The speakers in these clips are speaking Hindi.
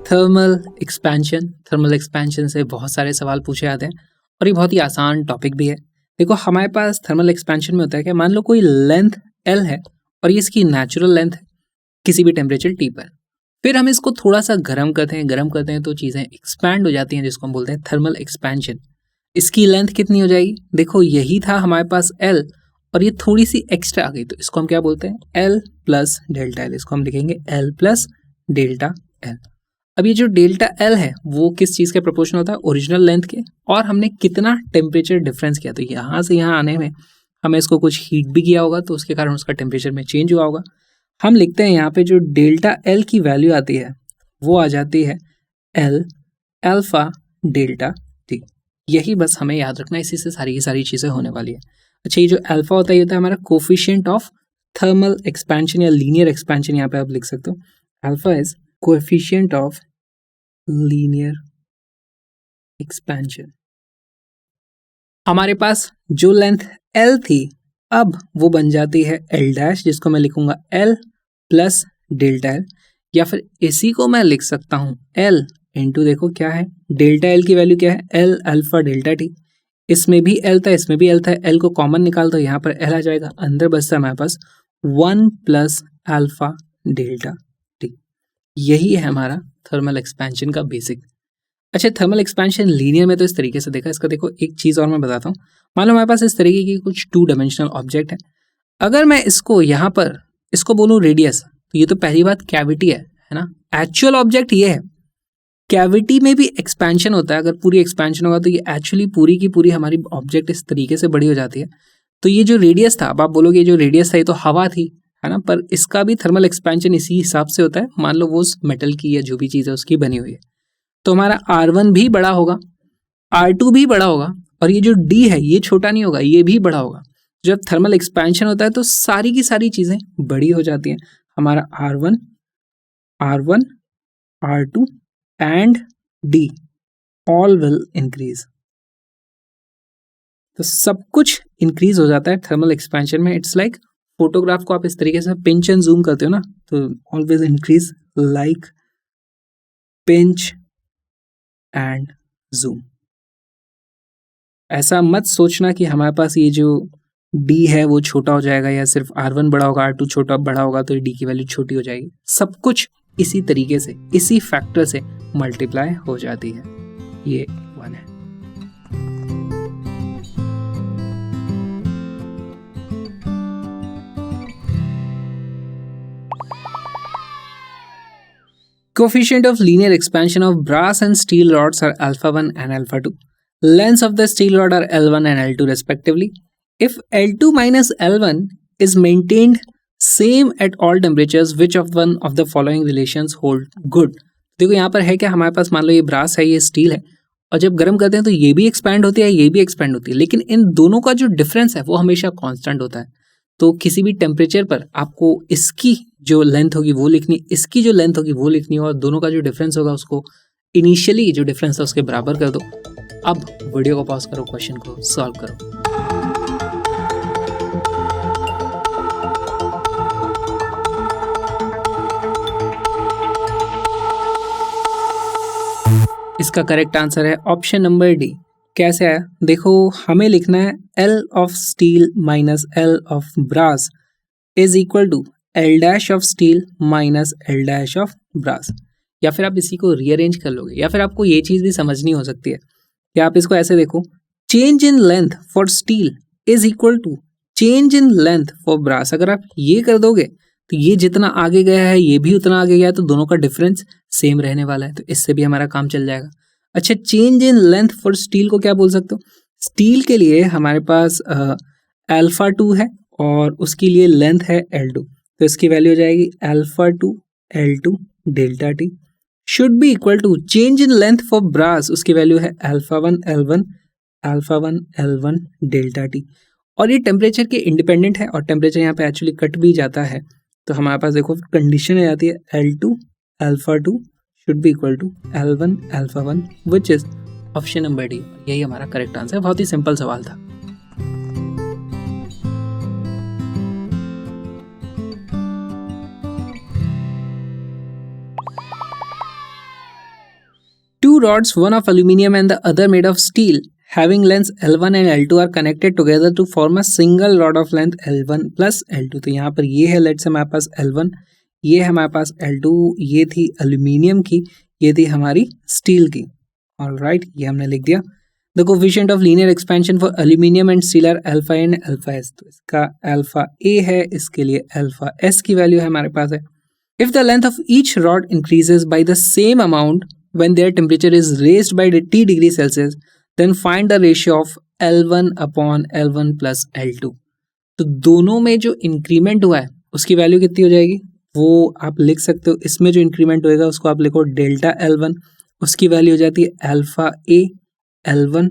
थर्मल एक्सपेंशन से बहुत सारे सवाल पूछे जाते हैं और ये बहुत ही आसान टॉपिक भी है। देखो हमारे पास थर्मल एक्सपेंशन में होता है कि मान लो कोई लेंथ L है और ये इसकी नेचुरल लेंथ है किसी भी टेम्परेचर T पर। फिर हम इसको थोड़ा सा गर्म करते हैं तो चीज़ें एक्सपैंड हो जाती हैं, जिसको हम बोलते हैं थर्मल एक्सपेंशन। इसकी लेंथ कितनी हो जाएगी? देखो यही था हमारे पास L और ये थोड़ी सी एक्स्ट्रा आ गई, तो इसको हम क्या बोलते हैं? L plus delta L। इसको हम लिखेंगे L प्लस डेल्टा L। अब ये जो डेल्टा L है वो किस चीज़ के प्रोपोर्शनल होता है? ओरिजिनल लेंथ के। और हमने कितना टेम्परेचर डिफरेंस किया, तो यहाँ से यहाँ आने में हमें इसको कुछ हीट भी किया होगा, तो उसके कारण उसका टेम्परेचर में चेंज हुआ होगा। हम लिखते हैं यहाँ पे जो डेल्टा L की वैल्यू आती है वो आ जाती है L अल्फा डेल्टा T। यही बस हमें याद रखना है, इसी से सारी की सारी चीज़ें होने वाली है। अच्छा, ये जो अल्फा होता है ये होता है हमारा कोफिशिएंट ऑफ थर्मल एक्सपेंशन या लीनियर एक्सपेंशन। यहाँ पे आप लिख सकते हो alpha is coefficient of linear expansion. हमारे पास जो लेंथ L थी अब वो बन जाती है L डैश, जिसको मैं लिखूंगा L प्लस डेल्टा L, या फिर इसी को मैं लिख सकता हूं L इंटू, देखो क्या है डेल्टा L की वैल्यू क्या है? L alpha delta T। इसमें भी L था, इसमें भी L था, L को कॉमन निकाल दो, यहाँ पर L आ जाएगा, अंदर बचता है हमारे पास 1 प्लस अल्फा डेल्टा T। यही है हमारा थर्मल एक्सपेंशन का बेसिक। अच्छा, थर्मल एक्सपेंशन लीनियर में तो इस तरीके से देखा। इसका देखो एक चीज़ और मैं बताता हूँ। मान लो हमारे पास इस तरीके की कुछ 2 डायमेंशनल ऑब्जेक्ट है। अगर मैं इसको यहाँ पर इसको बोलूँ रेडियस, तो ये तो पहली बात कैविटी है ना। एक्चुअल ऑब्जेक्ट ये है, कैविटी में भी एक्सपेंशन होता है। अगर पूरी एक्सपेंशन होगा तो ये एक्चुअली पूरी की पूरी हमारी ऑब्जेक्ट इस तरीके से बड़ी हो जाती है। तो ये जो रेडियस था, अब आप बोलोगे जो रेडियस था ये तो हवा थी, है ना, पर इसका भी थर्मल एक्सपेंशन इसी हिसाब से होता है। मान लो वो उस मेटल की या जो भी चीज़ है उसकी बनी हुई है, तो हमारा R1 भी बड़ा होगा, R2 भी बड़ा होगा, और ये जो D है ये छोटा नहीं होगा, ये भी बड़ा होगा। जब थर्मल एक्सपेंशन होता है तो सारी की सारी चीज़ें बड़ी हो जाती हैं। हमारा R1, R2 and D all will increase. तो सब कुछ इंक्रीज हो जाता है थर्मल एक्सपेंशन में। इट्स लाइक फोटोग्राफ को आप इस तरीके से पिंच एंड जूम करते हो ना, तो always increase like pinch and zoom. ऐसा मत सोचना कि हमारे पास ये जो D है वो छोटा हो जाएगा, या सिर्फ R1 बड़ा होगा R2 छोटा बड़ा होगा तो D की वैल्यू छोटी हो जाएगी। सब कुछ इसी तरीके से, इसी फैक्टर से मल्टीप्लाई हो जाती है। ये 1 है। Coefficient of linear expansion of brass and steel rods are alpha 1 and alpha 2. Lengths of the steel rod are L1 and L2 respectively. If L2 minus L1 is maintained same at all temperatures, which of one of the following relations hold good? देखो यहाँ पर है क्या, हमारे पास मान लो ये ब्रास है, ये स्टील है, और जब गर्म करते हैं तो ये भी एक्सपैंड होती है, ये भी एक्सपैंड होती है, लेकिन इन दोनों का जो डिफरेंस है वो हमेशा कांस्टेंट होता है। तो किसी भी टेम्परेचर पर आपको इसकी जो लेंथ होगी वो लिखनी, इसकी जो लेंथ होगी वो लिखनी, और दोनों का जो डिफरेंस होगा उसको इनिशियली जो डिफरेंस है उसके बराबर कर दो। अब वीडियो को पॉज करो, क्वेश्चन को सॉल्व करो। इसका करेक्ट आंसर है ऑप्शन नंबर डी। कैसे आया? देखो हमें लिखना है L of steel minus L of brass is equal to L dash of steel minus L dash of brass. या फिर आप इसी को रीअरेंज कर लोगे, या फिर आपको ये चीज़ भी समझनी हो सकती है कि आप इसको ऐसे देखो, change in length for steel is equal to change in length for brass. अगर आप ये कर दोगे तो ये जितना आगे गया है ये भी उतना आगे गया है, तो दोनों का डिफरेंस सेम रहने वाला है, तो इससे भी हमारा काम चल जाएगा। अच्छा, change in length for steel को क्या बोल सकते हो? स्टील के लिए हमारे पास अल्फा 2 है और उसके लिए लेंथ है L2, तो इसकी वैल्यू हो जाएगी alpha 2 L2 delta T should be equal to change in length for brass, उसकी वैल्यू है अल्फा 1 L1 डेल्टा T। और ये टेम्परेचर के इंडिपेंडेंट है, और टेम्परेचर यहाँ पे एक्चुअली कट भी जाता है, तो हमारे पास देखो कंडीशन आ जाती है L2 alpha 2 should be equal to L1 alpha 1 which is option number D. यही हमारा करेक्ट आंसर है। बहुत ही सिंपल सवाल था। two rods, one of aluminium and the other made of steel, having lengths L1 and L2 are connected together to form a single rod of length L1 plus L2. तो यहाँ पर ये है, लेट्स से हमारे पास L1, ये है हमारे पास L2, ये थी aluminium की, ये थी हमारी स्टील की. ऑलराइट, ये हमने लिख दिया. The coefficient of linear expansion for aluminium and steel are alpha and alpha s. तो इसका alpha a है, इसके लिए alpha s की वैल्यू है हमारे पास है. If the length of each rod increases by the same amount when their temperature is raised by T degree Celsius, then find the ratio of L1 upon L1 plus L2. तो दोनों में जो इंक्रीमेंट हुआ है उसकी वैल्यू कितनी हो जाएगी वो आप लिख सकते हो. इसमें जो इंक्रीमेंट होएगा उसको आप लिखो डेल्टा L1, उसकी वैल्यू हो जाती है alpha A L1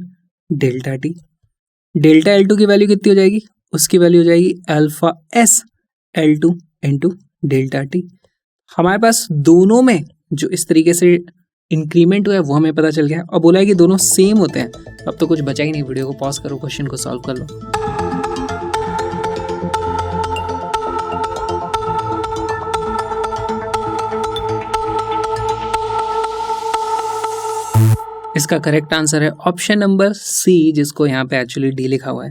delta T. Delta L2 की वैल्यू कितनी हो जाएगी, उसकी वैल्यू हो जाएगी alpha S L2 into delta T. हमारे पास दोनों में जो इस तरीके से इंक्रीमेंट हुआ है वो हमें पता चल गया और बोला है कि दोनों सेम होते हैं. अब तो कुछ बचा ही नहीं, वीडियो को पॉज करो, क्वेश्चन को सॉल्व कर लो. इसका करेक्ट आंसर है ऑप्शन नंबर सी, जिसको यहाँ पे एक्चुअली डी लिखा हुआ है.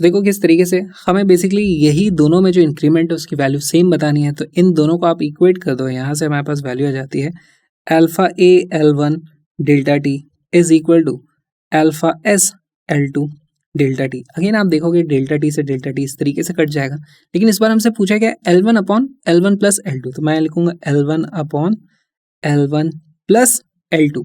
देखो किस तरीके से हमें बेसिकली यही दोनों में जो इंक्रीमेंट है उसकी वैल्यू सेम बतानी है. तो इन दोनों को आप इक्वेट कर दो, यहाँ से हमारे पास वैल्यू आ जाती है alpha A L1 delta T is equal to alpha S L2 delta T. Again आप देखोगे डेल्टा टी से डेल्टा टी इस तरीके से कट जाएगा, लेकिन इस बार हमसे पूछा गया L1 upon L1 plus L2. तो मैं लिखूंगा L1 upon L1 plus L2.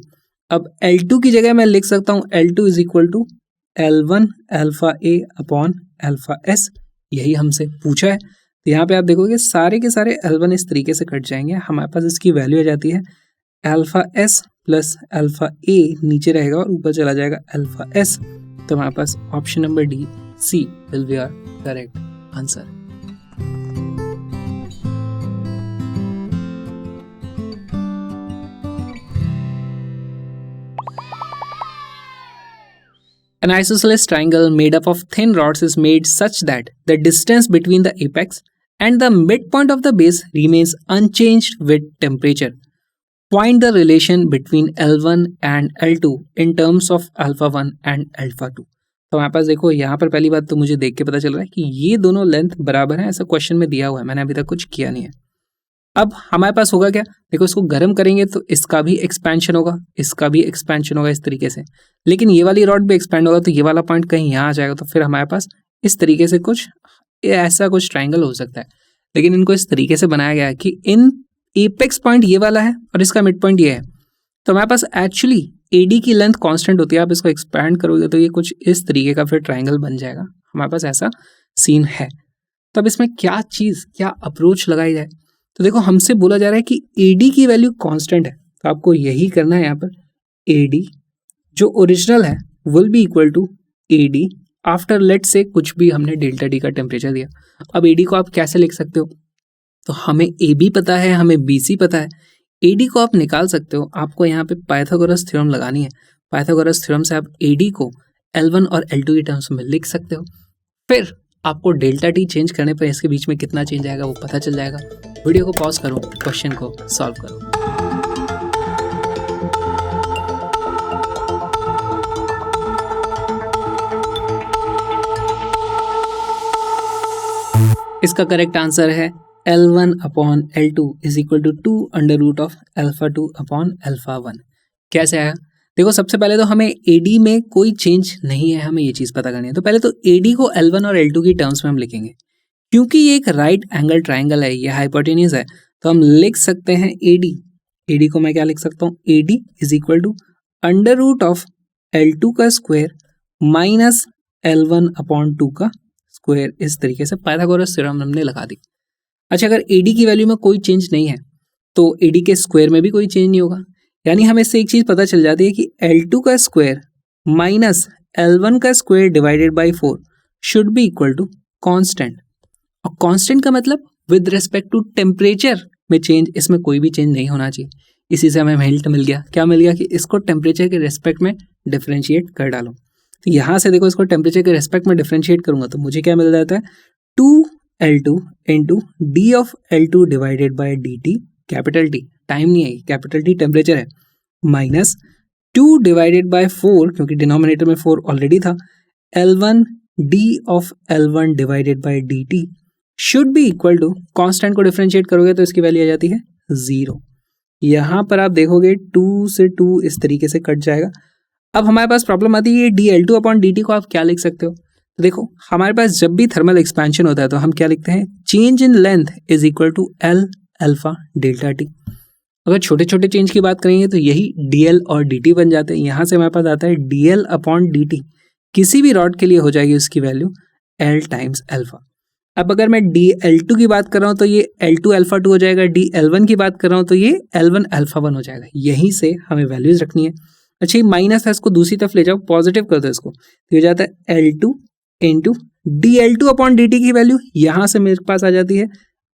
अब L2 की जगह मैं लिख सकता हूँ L2 is equal to L1 alpha A upon alpha S. यही हमसे पूछा है. तो यहाँ पे आप देखोगे सारे के सारे L1 इस तरीके से कट जाएंगे. हमारे पास इसकी वैल्यू आ जाती है अल्फा एस प्लस अल्फा ए, नीचे रहेगा और ऊपर चला जाएगा अल्फा एस. तो हमारे पास option number D C will be our correct answer. An isosceles triangle made up of thin rods is made such that the distance between the apex and the midpoint of the base remains unchanged with temperature. Find the relation between L1 and L2 in terms of alpha 1 and alpha 2. तो हमारे पास देखो यहाँ पर पहली बात तो मुझे देख के पता चल रहा है कि ये दोनों लेंथ बराबर हैं, ऐसा क्वेश्चन में दिया हुआ है, मैंने अभी तक कुछ किया नहीं है. अब हमारे पास होगा क्या, देखो इसको गर्म करेंगे तो इसका भी एक्सपेंशन होगा, इसका भी एक्सपेंशन होगा इस तरीके से, लेकिन ये वाली रॉड भी एक्सपेंड होगा तो ये वाला पॉइंट कहीं यहाँ आ जाएगा. तो फिर हमारे पास इस तरीके से कुछ ऐसा कुछ ट्राइंगल हो सकता है. लेकिन इनको इस तरीके से बनाया गया है कि इन एपेक्स पॉइंट ये वाला है और इसका मिड पॉइंट ये है. तो हमारे पास एक्चुअली एडी की लेंथ कांस्टेंट होती है. आप इसको एक्सपैंड करोगे तो ये कुछ इस तरीके का फिर ट्राइंगल बन जाएगा. हमारे पास ऐसा सीन है. तो अब इसमें क्या चीज़, क्या अप्रोच लगाई जाए. तो देखो हमसे बोला जा रहा है कि एडी की वैल्यू कांस्टेंट है, तो आपको यही करना है. यहाँ पर एडी जो ओरिजिनल है will be equal to AD after let's say कुछ भी हमने डेल्टा डी का टेम्परेचर दिया. अब एडी को आप कैसे लिख सकते हो, तो हमें ए बी पता है, हमें बी सी पता है. एडी को आप निकाल सकते हो. आपको यहाँ पे पाइथागोरस थ्योरम लगानी है. पाइथागोरस थ्योरम से आप एडी को L1 और L2 की टर्म्स में लिख सकते हो. फिर आपको डेल्टा टी चेंज करने पर इसके बीच में कितना चेंज आएगा वो पता चल जाएगा. वीडियो को पॉज करो, क्वेश्चन को सॉल्व करो. इसका करेक्ट आंसर है L1 upon L2 is equal to 2 under root of alpha 2 upon alpha 1. कैसे आया, देखो सबसे पहले तो हमें AD में कोई चेंज नहीं है, हमें ये चीज़ पता करनी है. तो पहले तो AD को L1 और L2 की टर्म्स में हम लिखेंगे. क्योंकि ये एक राइट एंगल ट्राइंगल है, ये हाइपोटेन्यूज है, तो हम लिख सकते हैं AD को मैं क्या लिख सकता हूँ, AD is equal to under root of L2 का स्क्वायर माइनस L1 अपॉन 2 का स्क्वायर. इस तरीके से पाइथागोरस थ्योरम हमने लगा दी. अच्छा, अगर AD की वैल्यू में कोई चेंज नहीं है तो AD के स्क्वायर में भी कोई चेंज नहीं होगा. यानी हमें इससे एक चीज़ पता चल जाती है कि L2 का स्क्वायर माइनस L1 का square divided by 4 should be equal to constant. और कांस्टेंट का मतलब विद रिस्पेक्ट टू टेम्परेचर में चेंज, इसमें कोई भी चेंज नहीं होना चाहिए. इसी से हमें हिंट मिल गया. क्या मिल गया कि इसको टेम्परेचर के रेस्पेक्ट में डिफरेंशिएट कर डालो. तो यहाँ से देखो इसको टेम्परेचर के रेस्पेक्ट में डिफरेंशिएट करूंगा तो मुझे क्या मिल जाता है, 2L2 into D of L2 divided by dt, capital T time नहीं है, कैपिटल T टेम्परेचर है, माइनस 2 डिवाइडेड बाय 4, क्योंकि डिनोमिनेटर में 4 ऑलरेडी था, L1 d of L1 divided by dt should be equal to, constant को डिफरेंशिएट करोगे तो इसकी वैल्यू आ जाती है 0। यहाँ पर आप देखोगे 2 से 2 इस तरीके से कट जाएगा। अब हमारे पास प्रॉब्लम आती है dL2 अपॉन dt को आप क्या लिख सकते हो। तो देखो हमारे पास जब भी थर्मल एक्सपेंशन होता है तो हम क्या लिखते हैं, change in length is equal to L alpha delta T. अगर छोटे छोटे चेंज की बात करेंगे तो यही dl और dt बन जाते हैं। यहाँ से हमारे पास आता है dl अपॉन dt, किसी भी रॉड के लिए हो जाएगी उसकी वैल्यू L टाइम्स अल्फा। अब अगर मैं dL2 की बात कर रहा हूँ तो ये L2 अल्फा 2 हो जाएगा, dL1 की बात कर रहा हूँ तो ये L1 अल्फा 1 हो जाएगा। यहीं से हमें वैल्यूज रखनी है। अच्छा ये माइनस है, इसको दूसरी तरफ ले जाओ, पॉजिटिव कर दो इसको, तो हो जाता है L2 into dL2 upon dt की वैल्यू यहाँ से मेरे पास आ जाती है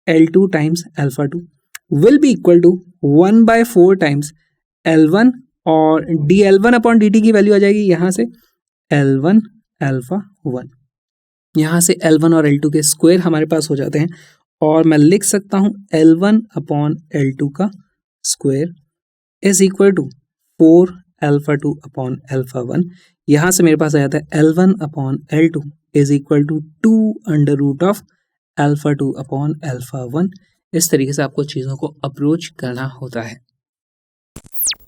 L2 times alpha 2 will be equal to 1/4 times L1, और dL1 अपॉन dt की वैल्यू आ जाएगी यहाँ से L1 अल्फा 1। यहाँ से L1 और L2 के स्क्वायर हमारे पास हो जाते हैं, और मैं लिख सकता हूँ L1 अपॉन L2 का square is equal to 4 alpha 2 upon alpha 1। यहाँ से मेरे पास आ जाता है L1 upon L2 is equal to 2 under root of alpha 2 upon alpha 1। इस तरीके से आपको चीज़ों को अप्रोच करना होता है।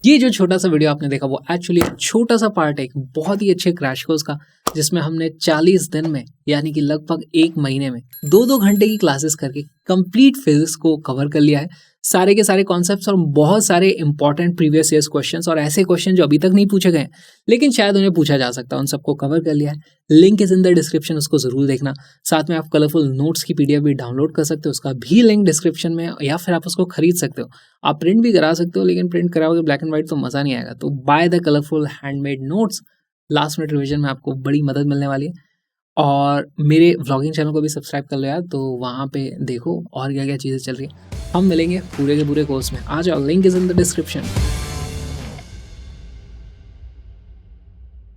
ये जो छोटा सा वीडियो आपने देखा वो एक्चुअली छोटा सा पार्ट है एक बहुत ही अच्छे क्रैश कोर्स का, जिसमें हमने 40 दिन में यानी कि लगभग 1 महीने में 2-2 घंटे की क्लासेस करके कंप्लीट फिजिक्स को कवर कर लिया है। सारे के सारे कॉन्सेप्ट्स और बहुत सारे इंपॉर्टेंट प्रीवियस ईयर्स क्वेश्चंस और ऐसे क्वेश्चन जो अभी तक नहीं पूछे गए लेकिन शायद उन्हें पूछा जा सकता है, उन सबको कवर कर लिया है। Link is in the description, उसको जरूर देखना। साथ में आप कलरफुल नोट्स की PDF भी डाउनलोड कर सकते हो, उसका भी लिंक डिस्क्रिप्शन में, या फिर आप उसको खरीद सकते हो। आप प्रिंट भी करा सकते हो, लेकिन प्रिंट कराओगे ब्लैक एंड व्हाइट तो मज़ा नहीं आएगा। तो by the colourful handmade notes, last minute revision में आपको बड़ी मदद मिलने वाली है। और मेरे व्लॉगिंग चैनल को भी सब्सक्राइब कर लो यार, तो वहाँ पे देखो और क्या क्या चीज़ें चल रही है। हम मिलेंगे पूरे के पूरे कोर्स में, आ जाओ, link is in the description.